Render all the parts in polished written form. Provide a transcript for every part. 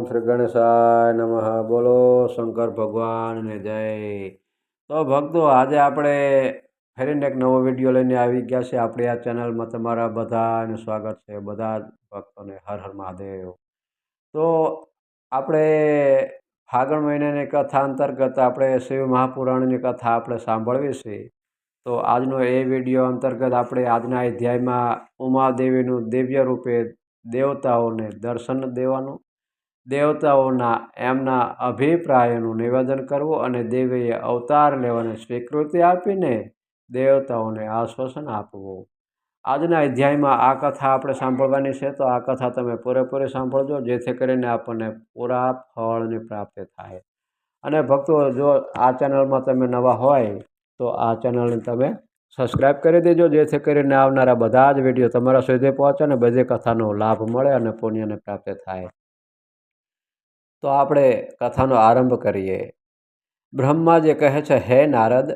શ્રી ગણેશાય નમઃ. બોલો શંકર ભગવાનને જય. તો ભક્તો, આજે આપણે ફરીને એક નવો વિડીયો લઈને આવી ગયા છે. આપણી આ ચેનલમાં તમારા બધાને સ્વાગત છે. બધા જ ભક્તોને હર હર મહાદેવ. તો આપણે ફાગણ મહિનાની કથા અંતર્ગત આપણે શિવ મહાપુરાણની કથા આપણે સાંભળવી છે. તો આજનો એ વિડીયો અંતર્ગત આપણે આજના અધ્યાયમાં ઉમાદેવીનું દિવ્ય રૂપે દેવતાઓને દર્શન દેવાનું, દેવતાઓના એમના અભિપ્રાયનું નિવેદન કરવું અને દેવીએ અવતાર લેવાની સ્વીકૃતિ આપીને દેવતાઓને આશ્વાસન આપવું. આજના અધ્યાયમાં આ કથા આપણે સાંભળવાની છે. તો આ કથા તમે પૂરેપૂરી સાંભળજો, જેથી કરીને આપણને પૂરા ફળની પ્રાપ્તિ થાય. અને ભક્તો, જો આ ચેનલમાં તમે નવા હોય તો આ ચેનલને તમે સબસ્ક્રાઈબ કરી દેજો, જેથી કરીને આવનારા બધા જ વિડીયો તમારા સુધી પહોંચે અને બધી કથાનો લાભ મળે અને પુણ્યની પ્રાપ્તિ થાય. તો આપણે કથાનો આરંભ કરીએ. બ્રહ્માજી કહે છે, હે નારદ,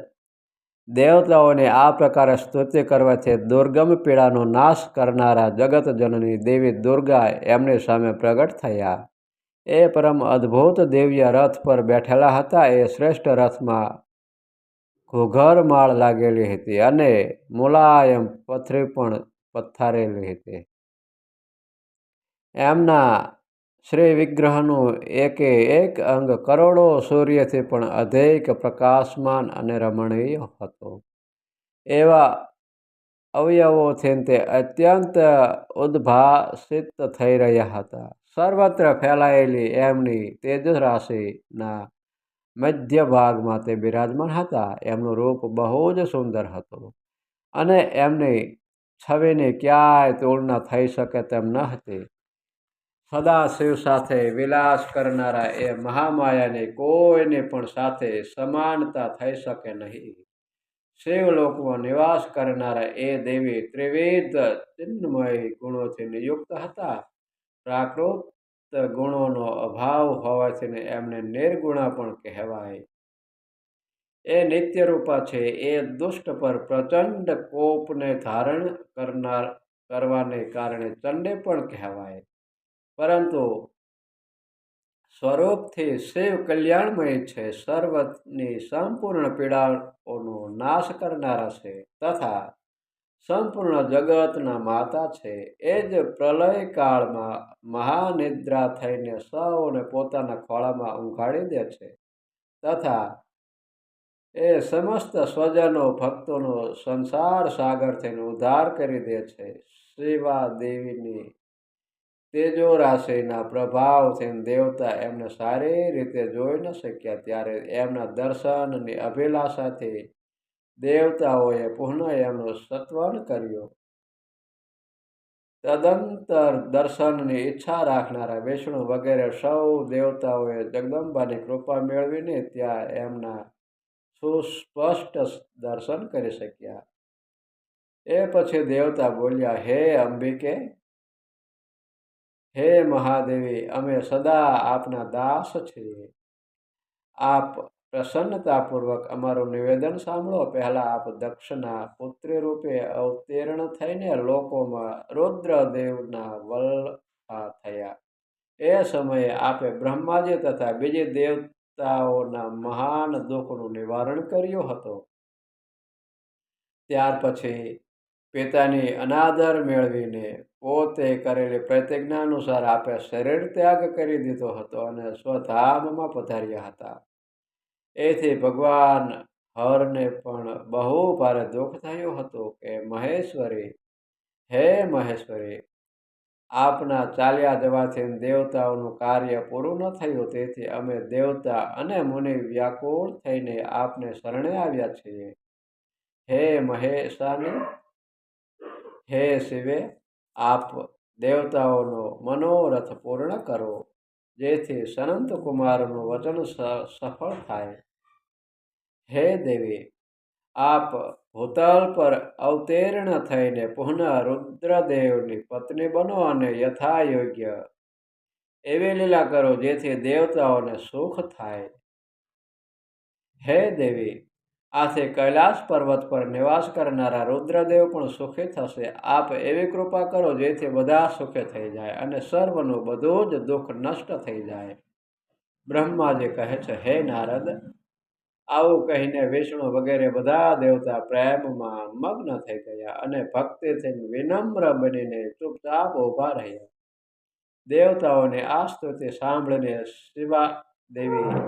દેવતાઓને આ પ્રકારે સ્તુતિ કરવાથી દુર્ગમ પીડાનો નાશ કરનારા જગતજનની દેવી દુર્ગા એમની સામે પ્રગટ થયા. એ પરમ અદ્ભુત દિવ્ય રથ પર બેઠેલા હતા. એ શ્રેષ્ઠ રથમાં ઘૂઘરમાળ લાગેલી હતી અને મુલાયમ પથરી પણ પથ્થારેલી હતી. એમના શ્રી વિગ્રહનું એકે એક અંગ કરોડો સૂર્યથી પણ અધિક પ્રકાશમાન અને રમણીય હતો. એવા અવયવોથી તે અત્યંત ઉદ્ભાસિત થઈ રહ્યા હતા. સર્વત્ર ફેલાયેલી એમની તેજ રાશિના મધ્ય ભાગમાં તે બિરાજમાન હતા. એમનું રૂપ બહુ જ સુંદર હતું અને એમની છબીની ક્યાંય તુલના થઈ શકે તેમ ન હતી. સદા શિવ સાથે વિલાસ કરનારા એ મહામાયાની કોઈની પણ સાથે સમાનતા થઈ શકે નહીં. શિવલોકમાં નિવાસ કરનારા એ દેવી ત્રિવિધ ચિન્મય ગુણોથી નિયુક્ત હતા. પ્રાકૃત ગુણોનો અભાવ હોવાથી એમને નિર્ગુણા પણ કહેવાય. એ નિત્ય રૂપા છે. એ દુષ્ટ પર પ્રચંડ કોપને ધારણ કરવાને કારણે ચંડી પણ કહેવાય. પરંતુ સ્વરૂપથી શિવ કલ્યાણમય છે. સર્વની સંપૂર્ણ પીડાઓનો નાશ કરનારા છે તથા સંપૂર્ણ જગતના માતા છે. એ જ પ્રલય કાળમાં મહાનિદ્રા થઈને સૌને પોતાના ખોળામાં ઊંઘાડી દે છે તથા એ સમસ્ત સ્વજનો ભક્તોનો સંસાર સાગરથી ઉદ્ધાર કરી દે છે. શિવા દેવીની તેજો રાશિના પ્રભાવથી દેવતા એમને સારી રીતે જોઈ ન શક્યા. ત્યારે એમના દર્શનની અભિલાષાથી દેવતાઓએ પુનઃ એમનું સત્વન કર્યું. તદંતર દર્શનની ઈચ્છા રાખનારા વિષ્ણુ વગેરે સૌ દેવતાઓએ જગદંબાની કૃપા મેળવીને ત્યાં એમના સુસ્પષ્ટ દર્શન કરી શક્યા. એ પછી દેવતા બોલ્યા, હે અંબિકે, હે મહાદેવી, અમે સદા આપના દાસ છીએ. આપ પ્રસન્નતાપૂર્વક અમારું નિવેદન સાંભળો. પહેલા આપ દક્ષના પુત્રી રૂપે અવતીર્ણ થઈને લોકોમાં રુદ્રદેવના વલ્લભા થયા. એ સમયે આપે બ્રહ્માજી તથા બીજી દેવતાઓના મહાન દુઃખનું નિવારણ કર્યું હતું. ત્યાર પછી પિતાની અનાદર મેળવીને પોતે કરેલી પ્રતિજ્ઞા અનુસાર આપે શરીર ત્યાગ કરી દીધો હતો અને સ્વધામમાં પધાર્યા હતા. એથી ભગવાન હરને પણ બહુ ભારે દુઃખ થયું હતું કે મહેશ્વરી, હે મહેશ્વરી, આપના ચાલ્યા જવાથી દેવતાઓનું કાર્ય પૂરું ન થયું. તેથી અમે દેવતા અને મુનિ વ્યાકુળ થઈને આપને શરણે આવ્યા છીએ. હે મહેશાની, હે શિવે, આપ દેવતાઓનો મનોરથ પૂર્ણ કરો, જેથી સનંત કુમારનું વચન સફળ થાય. હે દેવી, આપ ભૂતલ પર અવતીર્ણ થઈને પુનઃ રુદ્રદેવની પત્ની બનો અને યથા યોગ્ય એવી લીલા કરો, જેથી દેવતાઓને સુખ થાય. હે દેવી, આથી કૈલાસ પર્વત પર નિવાસ કરનારા રુદ્રદેવ પણ સુખી થશે. આપ એવી કૃપા કરો જેથી બધા સુખી થઈ જાય અને સર્વનું બધું જ દુઃખ નષ્ટ થઈ જાય. બ્રહ્માજી કહે છે, હે નારદ, આવું કહીને વિષ્ણુ વગેરે બધા દેવતા પ્રેમમાં મગ્ન થઈ ગયા અને ભક્તિથી વિનમ્ર બનીને ચૂપચાપ ઊભા રહ્યા. દેવતાઓની આ સ્તુતિ સાંભળીને શિવા દેવી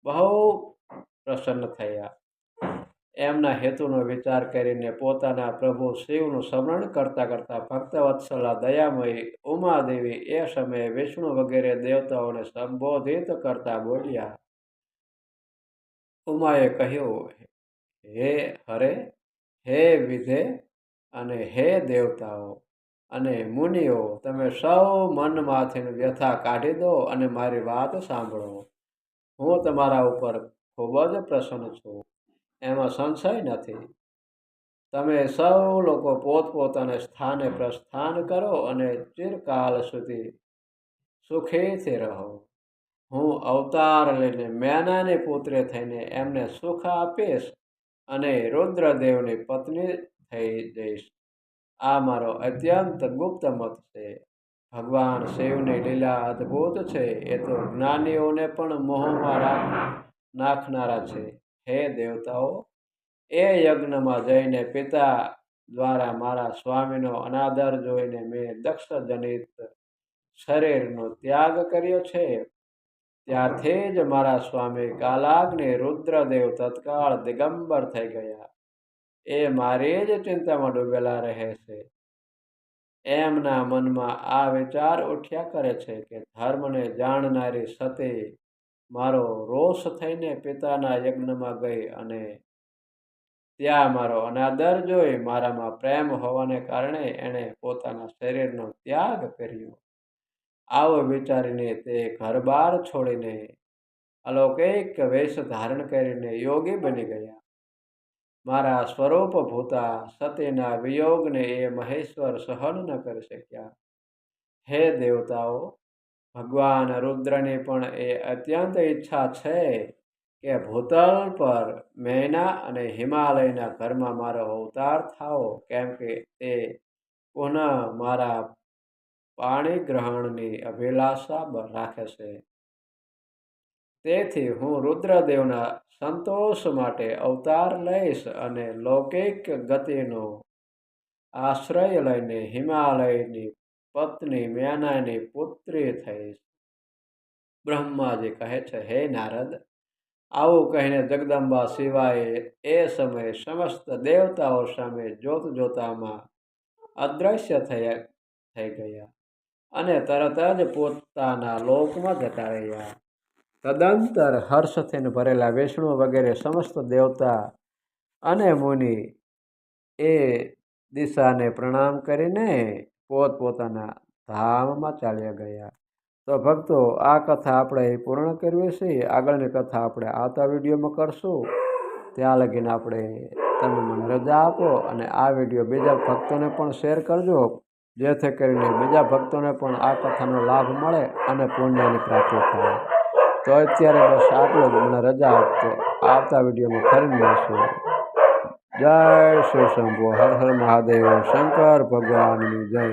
બહુ પ્રસન્ન થયા. એમના હેતુનો વિચાર કરીને પોતાના પ્રભુ શિવનું સ્મરણ કરતા કરતા ભક્તવત્સલા દયામયી ઉમાદેવી એ સમયે વિષ્ણુ વગેરે દેવતાઓને સંબોધિત કરતા બોલ્યા. ઉમાએ કહ્યું, હે હરે, હે વિધે અને હે દેવતાઓ અને મુનિઓ, તમે સૌ મનમાંથી વ્યથા કાઢી દો અને મારી વાત સાંભળો. હું તમારા ઉપર ખૂબ જ પ્રસન્ન છું, એમાં સંશય નથી. તમે સૌ લોકો પોતપોતાના સ્થાને પ્રસ્થાન કરો અને ચિરકાલ સુધી સુખીથી રહો. હું અવતાર લઈને મેનાની પુત્રી થઈને એમને સુખ આપીશ અને રુદ્રદેવની પત્ની થઈ જઈશ. આ મારો અત્યંત ગુપ્ત મત છે. ભગવાન શિવની લીલા અદ્ભુત છે. એ તો જ્ઞાનીઓને પણ મોહમાં નાખનારા છે. હે દેવતાઓ, એ યજ્ઞમાં જઈને પિતા દ્વારા મારા સ્વામીનો અનાદર જોઈને મેં દક્ષ જનિત શરીરનો ત્યાગ કર્યો છે. ત્યારથી જ મારા સ્વામી કાલાગ્નિ રુદ્રદેવ તત્કાળ દિગંબર થઈ ગયા. એ મારી જ ચિંતામાં ડૂબેલા રહે છે. એમના મનમાં આ વિચાર ઉઠ્યા કરે છે કે ધર્મને જાણનારી સતી મારો રોષ થઈને પિતાના યજ્ઞમાં ગઈ અને ત્યાં મારો અનાદર જોઈ મારામાં પ્રેમ હોવાને કારણે એણે પોતાના શરીરનો ત્યાગ કર્યો. આવો વિચારીને તે ઘરબાર છોડીને અલૌકિક વેશ ધારણ કરીને યોગી બની ગયા. મારા સ્વરૂપ ભૂતા સતીના વિયોગને એ મહેશ્વર સહન ન કરી શક્યા. હે દેવતાઓ, ભગવાન રુદ્રની પણ એ અત્યંત ઈચ્છા છે કે ભૂતલ પર મેના અને હિમાલયના ઘરમાં મારો અવતાર થાવો, કેમ કે તે પુનઃ મારા પાણી ગ્રહણની અભિલાષા રાખે છે. તેથી હું રુદ્રદેવના સંતોષ માટે અવતાર લઈશ અને લૌકિક ગતિનો આશ્રય લઈને હિમાલયની પત્ની મેનાની પુત્રી થઈશ. બ્રહ્માજી કહે છે, હે નારદ, આવું કહીને જગદંબા શિવાએ એ સમયે સમસ્ત દેવતાઓ સામે જોતજોતામાં અદ્રશ્ય થઈ ગયા અને તરત જ પોતાના લોકમાં જતા રહ્યા. તદંતર હર્ષથી ભરેલા વિષ્ણુ વગેરે સમસ્ત દેવતા અને મુનિ એ દિશાને પ્રણામ કરીને પોતપોતાના ધામમાં ચાલ્યા ગયા. તો ભક્તો, આ કથા આપણે પૂર્ણ કરવી છે. આગળની કથા આપણે આવતા વિડીયોમાં કરશું. ત્યાં લગીને તમે મને રજા આપો અને આ વિડીયો બીજા ભક્તોને પણ શેર કરજો, જેથી કરીને બીજા ભક્તોને પણ આ કથાનો લાભ મળે અને પુણ્યની પ્રાપ્તિ થાય. તો અત્યારે બસ આટલું જ. મને રજા આપતો. આવતા વિડીયોમાં ફરી મળશું. જય શ્રી શંભુ. હર હર મહાદેવ. શંકર ભગવાનની જય.